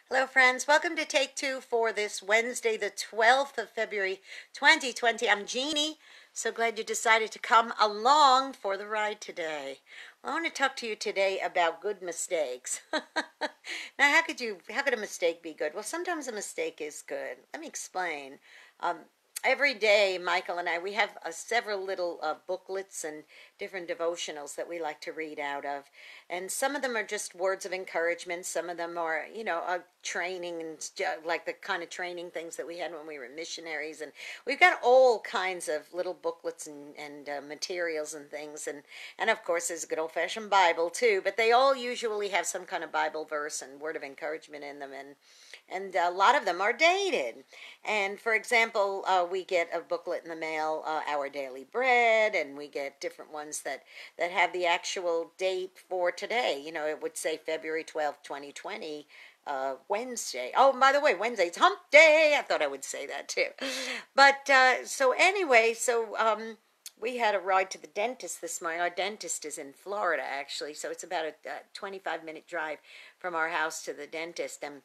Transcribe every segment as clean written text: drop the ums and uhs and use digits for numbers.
Hello, friends. Welcome to Take Two for this Wednesday, the 12th of February, 2020. I'm Jeannie. So glad you decided to come along for the ride today. Well, I want to talk to you today about good mistakes. Now, how could a mistake be good? Well, sometimes a mistake is good. Let me explain. Um, every day, Michael and I, we have several little booklets and different devotionals that we like to read out of. And some of them are just words of encouragement. Some of them are, training and like the kind of training things that we had when we were missionaries. And we've got all kinds of little booklets and materials and things. And of course, there's a good old-fashioned Bible, too. But they all usually have some kind of Bible verse and word of encouragement in them. And a lot of them are dated. And for example, we get a booklet in the mail, Our Daily Bread, and we get different ones that have the actual date for today. You know, it would say February 12th, 2020, Wednesday. Oh, and by the way, Wednesday's hump day. I thought I would say that too. But so anyway, we had a ride to the dentist this morning. Our dentist is in Florida, actually, so it's about a 25-minute drive from our house to the dentist. And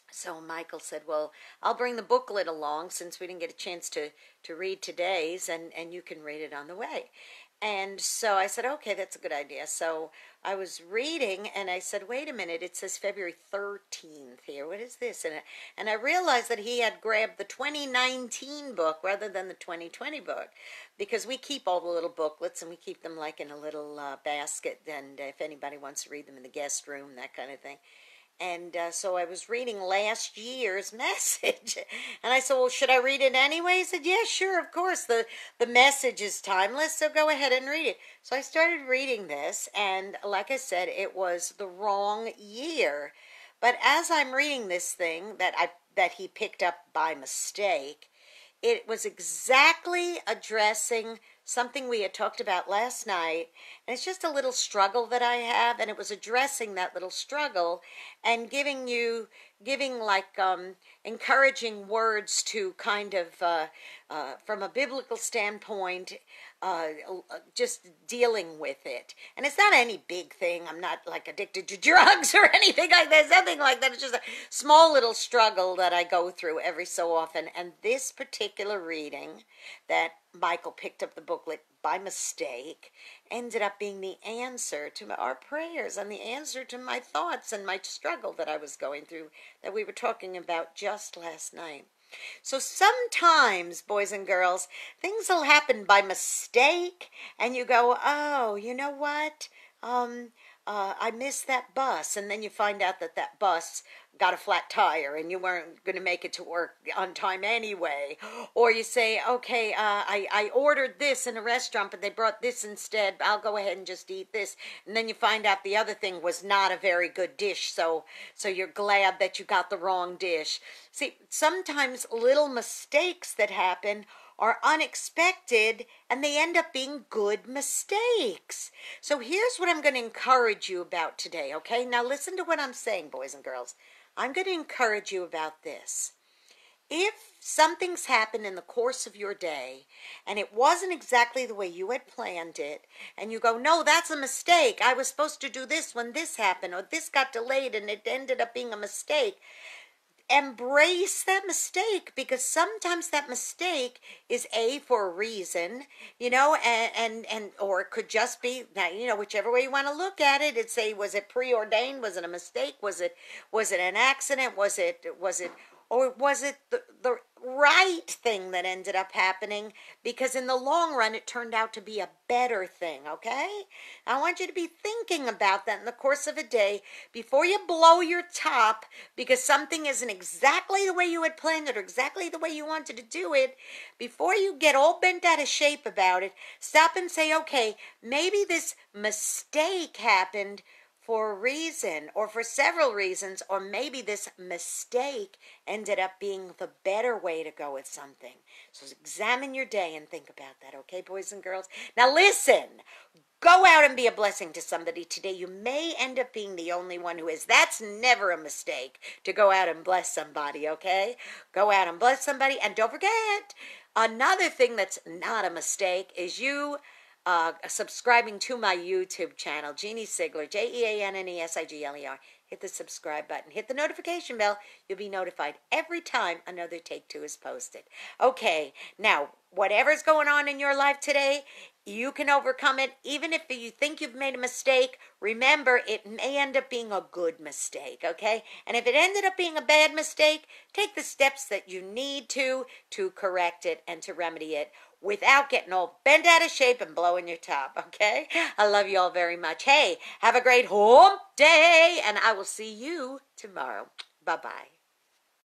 so Michael said, well, I'll bring the booklet along since we didn't get a chance to read today's, and you can read it on the way. And so I said, okay, that's a good idea. So I was reading, and I said, wait a minute, it says February 13th here. What is this? And I realized that he had grabbed the 2019 book rather than the 2020 book, because we keep all the little booklets, and we keep them like in a little basket, and if anybody wants to read them in the guest room, that kind of thing. And so I was reading last year's message. And I said, well, should I read it anyway? He said, yeah, sure, of course. The message is timeless, so go ahead and read it. So I started reading this, and like I said, it was the wrong year. But as I'm reading this thing that he picked up by mistake, it was exactly addressing something we had talked about last night, and it's just a little struggle that I have, and it was addressing that little struggle and giving like encouraging words to kind of from a biblical standpoint, just dealing with it. And it's not any big thing. I'm not like addicted to drugs or anything like that. It's nothing like that. It's just a small little struggle that I go through every so often. And this particular reading that Michael picked up the booklet by mistake ended up being the answer to our prayers and the answer to my thoughts and my struggle that I was going through that we were talking about just last night. So sometimes, boys and girls, things will happen by mistake, and you go, oh, you know what? I missed that bus, and then you find out that bus got a flat tire and you weren't going to make it to work on time anyway. Or you say, okay, I ordered this in a restaurant, but they brought this instead. I'll go ahead and just eat this. And then you find out the other thing was not a very good dish, so you're glad that you got the wrong dish. See, sometimes little mistakes that happen are unexpected, and they end up being good mistakes. So here's what I'm going to encourage you about today, okay? Now listen to what I'm saying, boys and girls. I'm going to encourage you about this. If something's happened in the course of your day and it wasn't exactly the way you had planned it, and you go, no, that's a mistake. I was supposed to do this when this happened, or this got delayed and it ended up being a mistake. Embrace that mistake, because sometimes that mistake is for a reason, and or it could just be that, whichever way you want to look at it. It's was it preordained? Was it a mistake? Was it an accident? Was it the right thing that ended up happening? Because in the long run, it turned out to be a better thing, okay? I want you to be thinking about that in the course of a day before you blow your top because something isn't exactly the way you had planned it or exactly the way you wanted to do it. Before you get all bent out of shape about it, stop and say, okay, maybe this mistake happened for a reason or for several reasons, or maybe this mistake ended up being the better way to go with something. So examine your day and think about that, okay, boys and girls? Now listen, go out and be a blessing to somebody today. You may end up being the only one who is. That's never a mistake, to go out and bless somebody, okay? Go out and bless somebody, and don't forget, another thing that's not a mistake is you subscribing to my YouTube channel, Jeanne Sigler, Jeanne Sigler. hit the subscribe button, hit the notification bell. You'll be notified every time another Take Two is posted. Okay, now, whatever's going on in your life today, you can overcome it. Even if you think you've made a mistake, remember, it may end up being a good mistake, okay? And if it ended up being a bad mistake, take the steps that you need to correct it and to remedy it without getting all bent out of shape and blowing your top, okay? I love you all very much. Hey, have a great hump day, and I will see you tomorrow. Bye-bye.